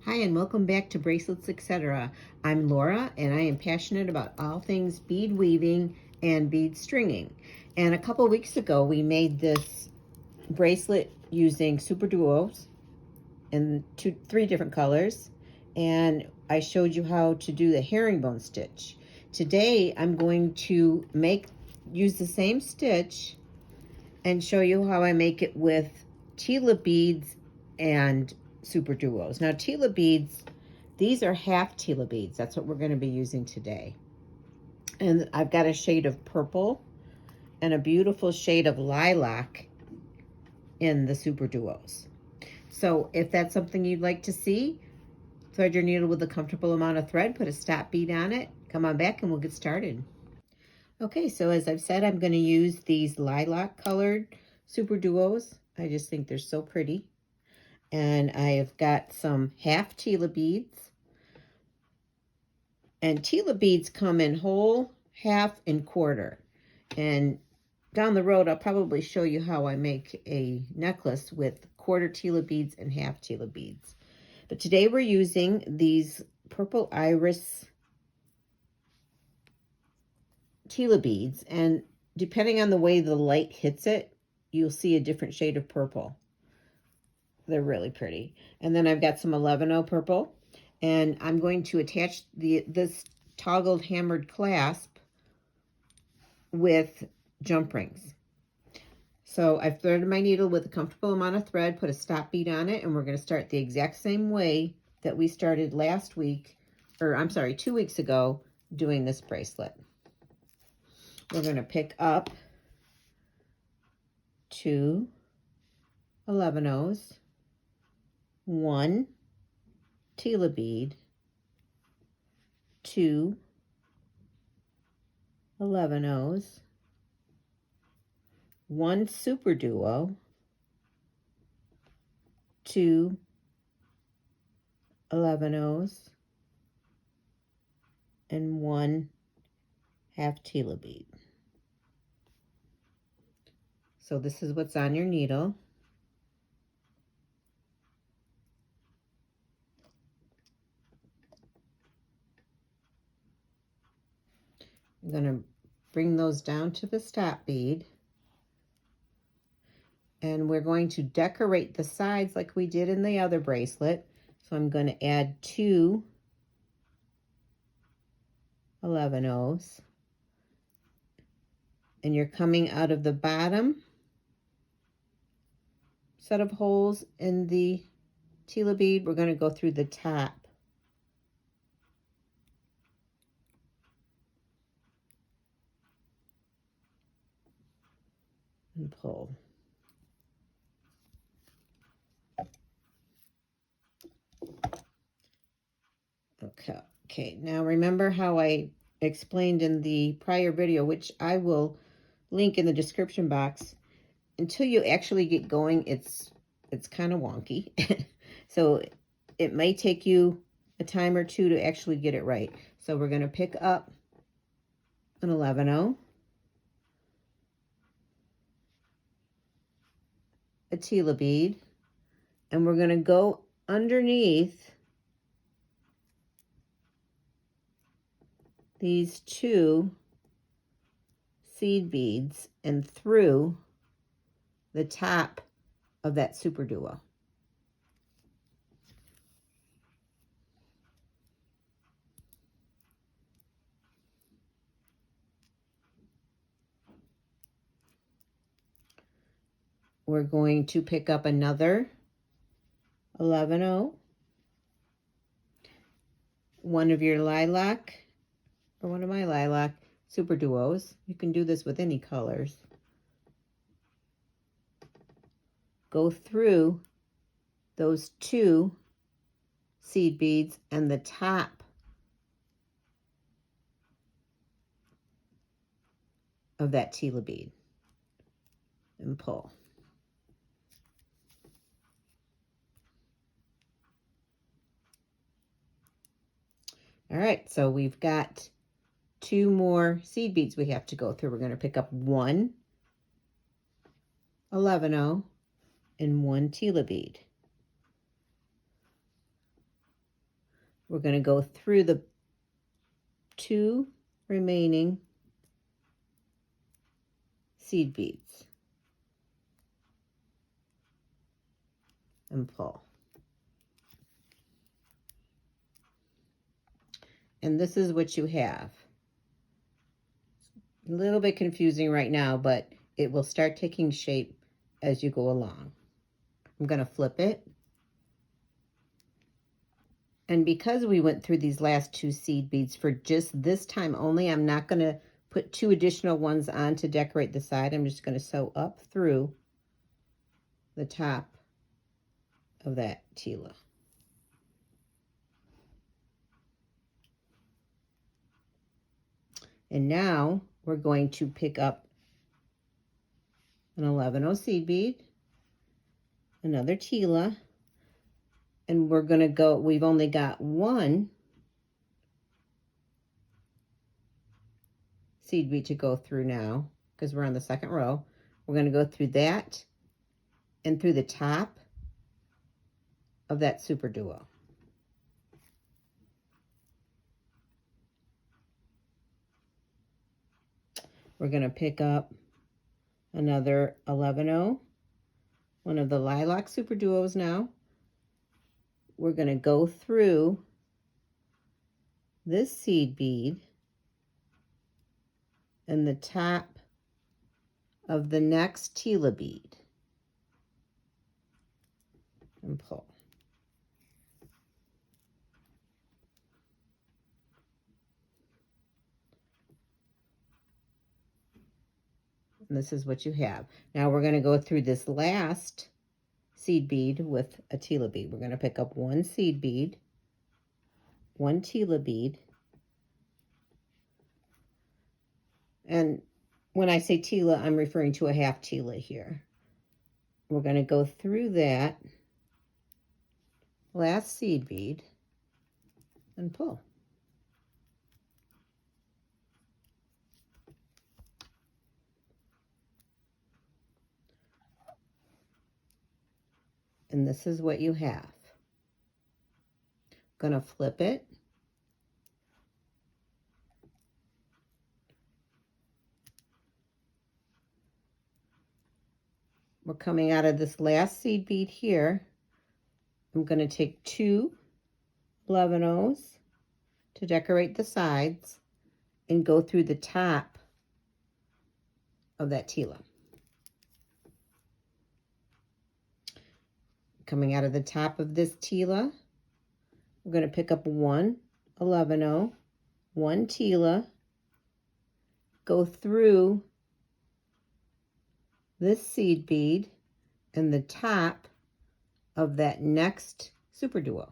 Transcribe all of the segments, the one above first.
Hi and welcome back to Bracelets, etc. I'm Laura and I am passionate about all things bead weaving and bead stringing. And a couple weeks ago we made this bracelet using Superduos in three different colors, and I showed you how to do the herringbone stitch. Today I'm going to use the same stitch and show you how I make it with Tila beads and Superduos. Now Tila beads, these are half Tila beads. That's what we're going to be using today. And I've got a shade of purple and a beautiful shade of lilac in the Superduos. So if that's something you'd like to see, thread your needle with a comfortable amount of thread, put a stop bead on it, come on back and we'll get started. Okay, so as I've said, I'm going to use these lilac colored Superduos. I just think they're so pretty. And I've got some half Tila beads. And Tila beads come in whole, half, and quarter. And down the road, I'll probably show you how I make a necklace with quarter Tila beads and half Tila beads. But today we're using these purple iris Tila beads, and depending on the way the light hits it, you'll see a different shade of purple. They're really pretty. And then I've got some 11-0 purple, and I'm going to attach this toggled hammered clasp with jump rings. So I've threaded my needle with a comfortable amount of thread, put a stop bead on it, and we're going to start the exact same way that we started last week, or I'm sorry, 2 weeks ago, doing this bracelet. We're going to pick up 2 11-0s, 1 Tila bead, 2 11-0s, 1 Superduo, 2 11-0s, and 1 half Tila bead. So this is what's on your needle. I'm going to bring those down to the stop bead. And we're going to decorate the sides like we did in the other bracelet. So I'm going to add 2 11-0s. And you're coming out of the bottom set of holes in the Tila bead. We're going to go through the top. And pull. Okay, now remember how I explained in the prior video, which I will link in the description box. Until you actually get going, it's kind of wonky. So it may take you a time or two to actually get it right. So we're going to pick up an 11-0, a Tila bead, and we're going to go underneath these 2 seed beads and through the top of that Superduo. We're going to pick up another 11-0, one of your lilac, or one of my lilac Superduos. You can do this with any colors. Go through those 2 seed beads and the top of that Tila bead and pull. All right, so we've got 2 more seed beads we have to go through. We're going to pick up 1 11-0 and 1 Tila bead. we're going to go through the 2 remaining seed beads and pull. And this is what you have. A little bit confusing right now, but it will start taking shape as you go along. I'm going to flip it. And because we went through these last 2 seed beads for just this time only, I'm not going to put 2 additional ones on to decorate the side. I'm just going to sew up through the top of that Tila. And now we're going to pick up an 11-0 seed bead, another Tila, and we're going to go, we've only got 1 seed bead to go through now because we're on the 2nd row. We're going to go through that and through the top of that Superduo. We're going to pick up another 11-0, one of the lilac Superduos now. We're going to go through this seed bead and the top of the next Tila bead and pull. And this is what you have. Now we're going to go through this last seed bead with a Tila bead. We're going to pick up 1 seed bead, 1 Tila bead, and when I say Tila, I'm referring to a half Tila here. We're going to go through that last seed bead and pull. And this is what you have. Going to flip it. We're coming out of this last seed bead here. I'm going to take 2 11-0s to decorate the sides and go through the top of that Tila. Coming out of the top of this Tila, we're going to pick up 1 11-0, 1 Tila, go through this seed bead and the top of that next Superduo.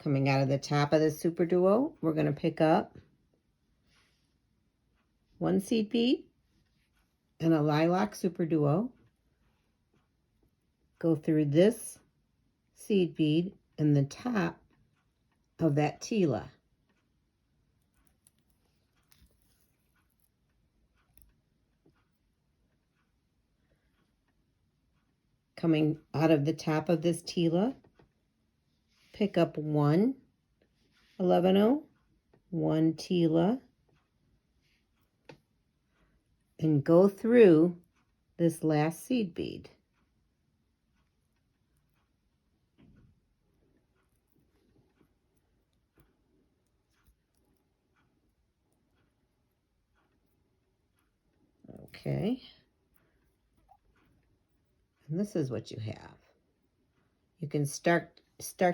Coming out of the top of the Superduo, we're going to pick up 1 seed bead and a lilac Superduo. Go through this seed bead and the top of that Tila. Coming out of the top of this Tila, pick up 1 11-0, 1 Tila, and go through this last seed bead. Okay. And this is what you have. You can start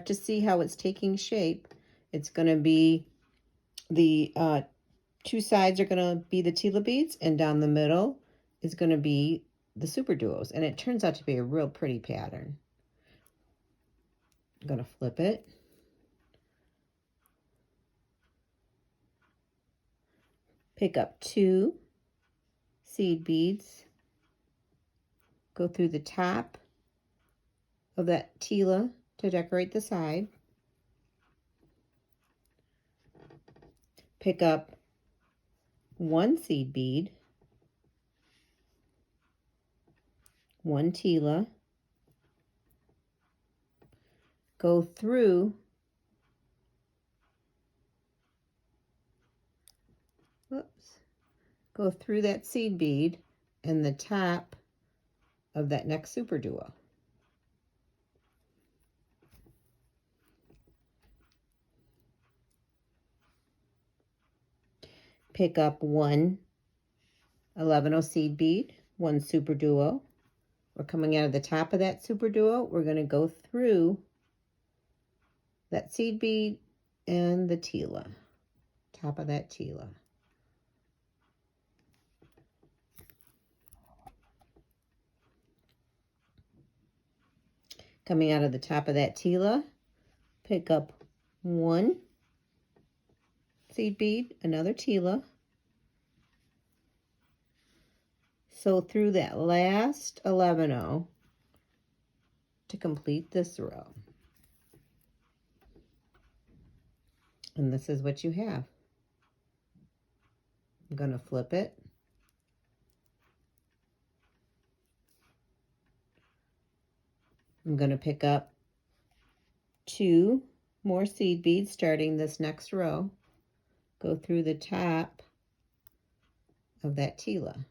to see how it's taking shape. It's going to be the 2 sides are going to be the Tila beads, and down the middle is going to be the Superduos, and it turns out to be a real pretty pattern. I'm going to flip it. Pick up 2 seed beads, go through the top of that Tila to decorate the side. Pick up 1 seed bead 1 Tila, go through that seed bead and the top of that next Superduo. Pick up 1 11-0 seed bead, 1 Superduo. We're coming out of the top of that Superduo. We're going to go through that seed bead and the Tila, top of that Tila. Coming out of the top of that Tila, pick up 1 seed bead, another Tila. Sew through that last 11-0 to complete this row. And this is what you have. I'm going to flip it. I'm going to pick up 2 more seed beads starting this next row. Go through the top of that Tila.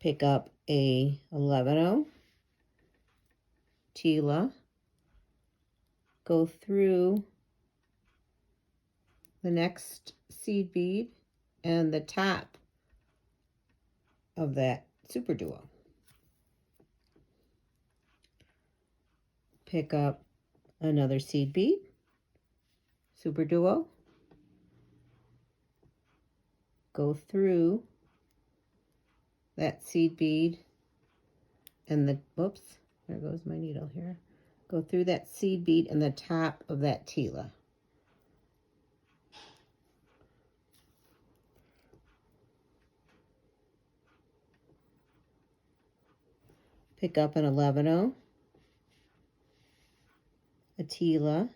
Pick up a 11-0 Tila. Go through the next seed bead and the top of that Superduo. Pick up another seed bead, Superduo. Go through that seed bead and the, whoops, there goes my needle here. Go through that seed bead and the top of that Tila. Pick up an 11-0, a Tila,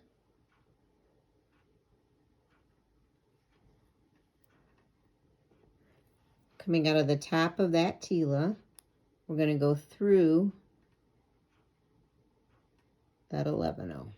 coming out of the top of that Tila, we're going to go through that 11-0.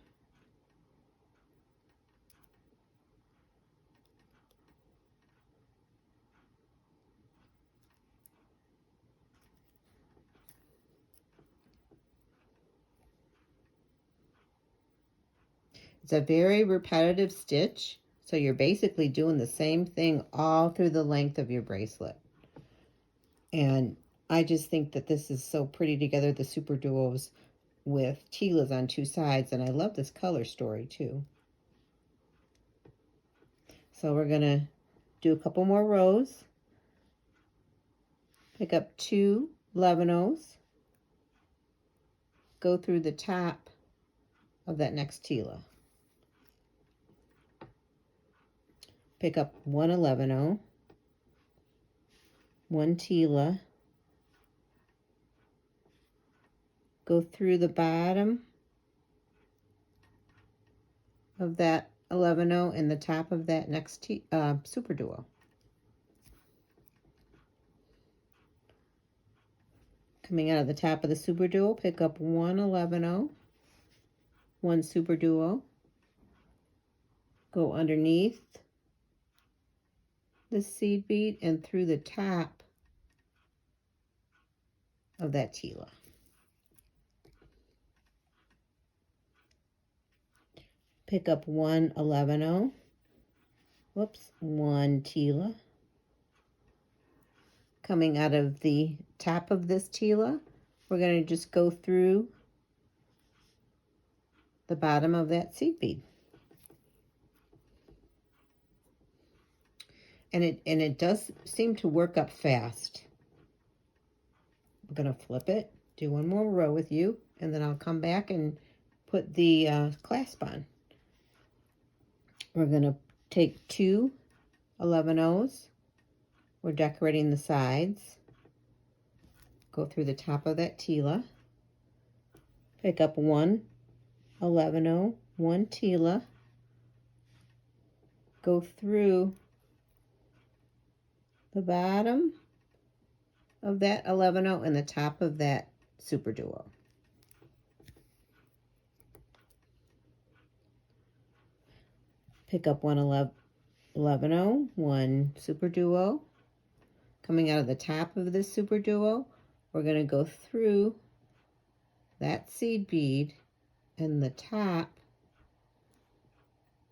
It's a very repetitive stitch, so you're basically doing the same thing all through the length of your bracelet. And I just think that this is so pretty together, the Superduos with Tilas on 2 sides, and I love this color story too. So we're going to do a couple more rows. Pick up 2 11-0s. Go through the top of that next Tila. Pick up 1 11-0, 1 Tila, go through the bottom of that 11-0 and the top of that next Superduo. Coming out of the top of the Superduo, pick up 1 11-0, 1 Superduo, go underneath the seed bead and through the top of that Tila. Pick up 1 11-0, whoops, 1 Tila. Coming out of the top of this Tila, we're going to just go through the bottom of that seed bead. And it does seem to work up fast. I'm going to flip it, do one more row with you, and then I'll come back and put the clasp on. We're going to take 2 11-0s. We're decorating the sides. Go through the top of that Tila. Pick up 1 11-0, 1 Tila. Go through the bottom of that 11-0 and the top of that Superduo. Pick up one 11-0, one Superduo. Coming out of the top of this Superduo, we're going to go through that seed bead and the top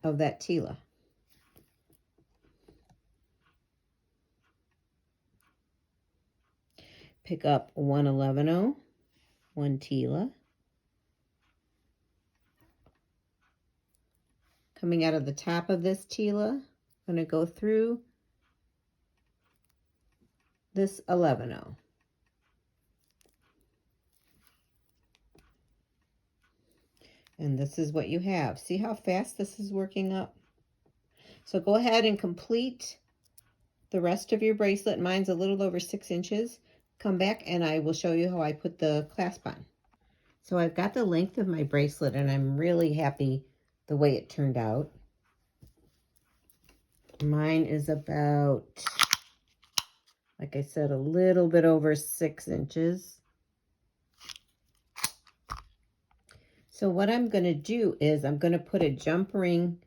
of that Tila. Pick up one 11-0, one Tila. Coming out of the top of this Tila, I'm going to go through this 11-0. And this is what you have. See how fast this is working up? So go ahead and complete the rest of your bracelet. Mine's a little over 6 inches. Come back and I will show you how I put the clasp on. So I've got the length of my bracelet and I'm really happy the way it turned out. Mine is about, like I said, a little bit over 6 inches. So what I'm going to do is I'm going to put a jump ring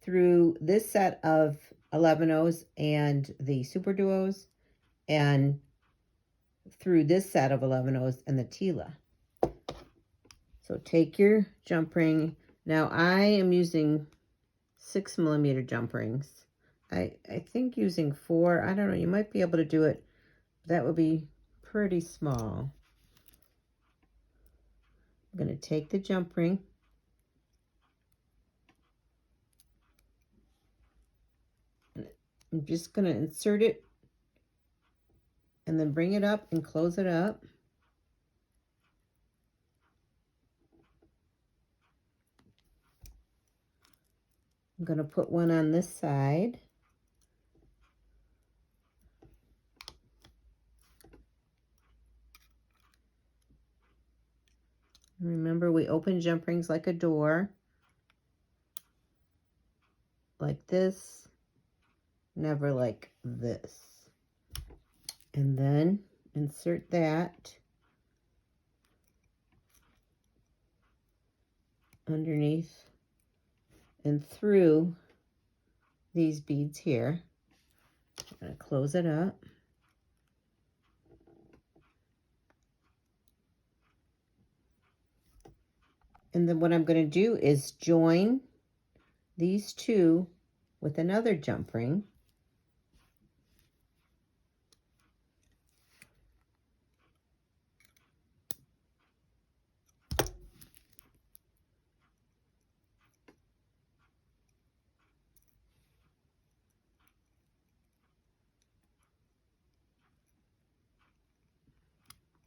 through this set of 11-0s and the Superduos, and through this set of 11-0s and the Tila. So take your jump ring. Now I am using 6mm jump rings. I think using 4, I don't know, you might be able to do it. That would be pretty small. I'm going to take the jump ring and I'm just going to insert it and then bring it up and close it up. I'm going to put one on this side. Remember, we open jump rings like a door, like this, never like this. And then insert that underneath and through these beads here. I'm going to close it up. And then what I'm going to do is join these two with another jump ring.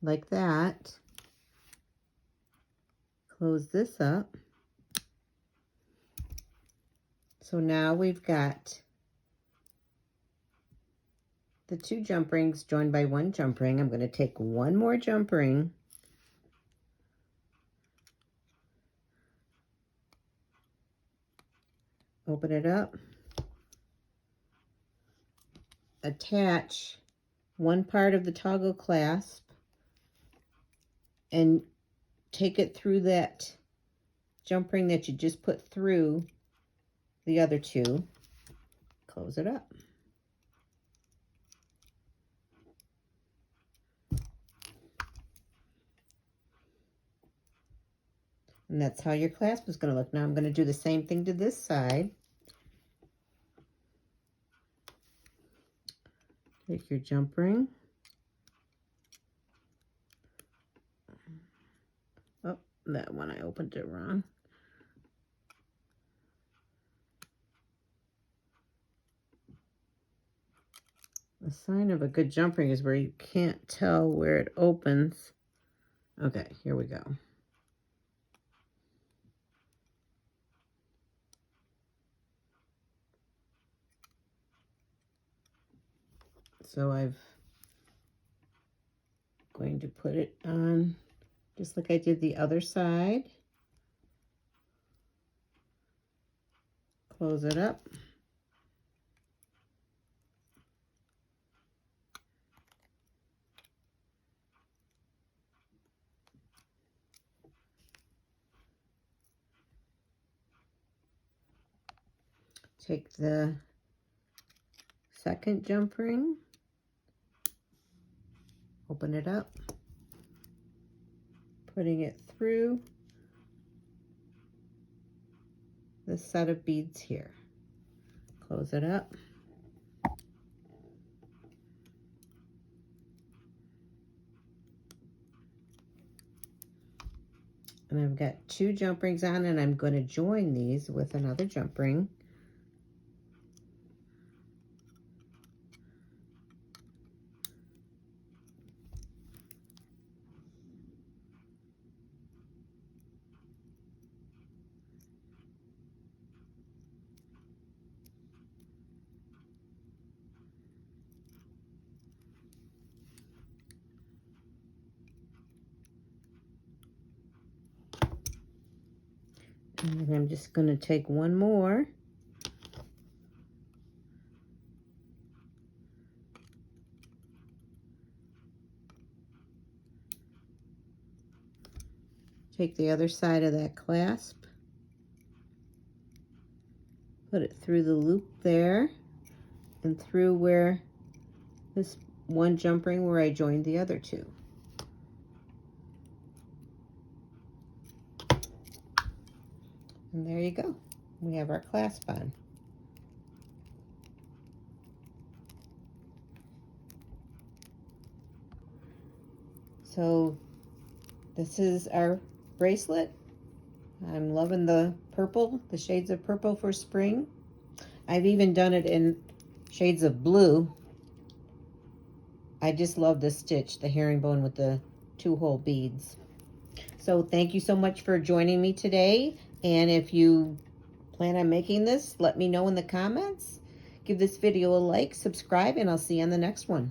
Like that. Close this up. So now we've got the 2 jump rings joined by 1 jump ring. I'm going to take 1 more jump ring, open it up, attach 1 part of the toggle clasp, and take it through that jump ring that you just put through the other 2. Close it up. And that's how your clasp is going to look. Now I'm going to do the same thing to this side. Take your jump ring. Oh, that one I opened it wrong. The sign of a good jump ring is where you can't tell where it opens. Okay, here we go. So I'm going to put it on just like I did the other side. Close it up. Take the second jump ring, open it up, putting it through the set of beads here. Close it up. And I've got 2 jump rings on, and I'm going to join these with another jump ring. And I'm just going to take one more. Take the other side of that clasp. Put it through the loop there and through where this one jump ring where I joined the other 2. And there you go. We have our clasp on. So this is our bracelet. I'm loving the purple, the shades of purple for spring. I've even done it in shades of blue. I just love this stitch, the herringbone with the 2-hole beads. So thank you so much for joining me today. And if you plan on making this, let me know in the comments. Give this video a like, subscribe, and I'll see you on the next one.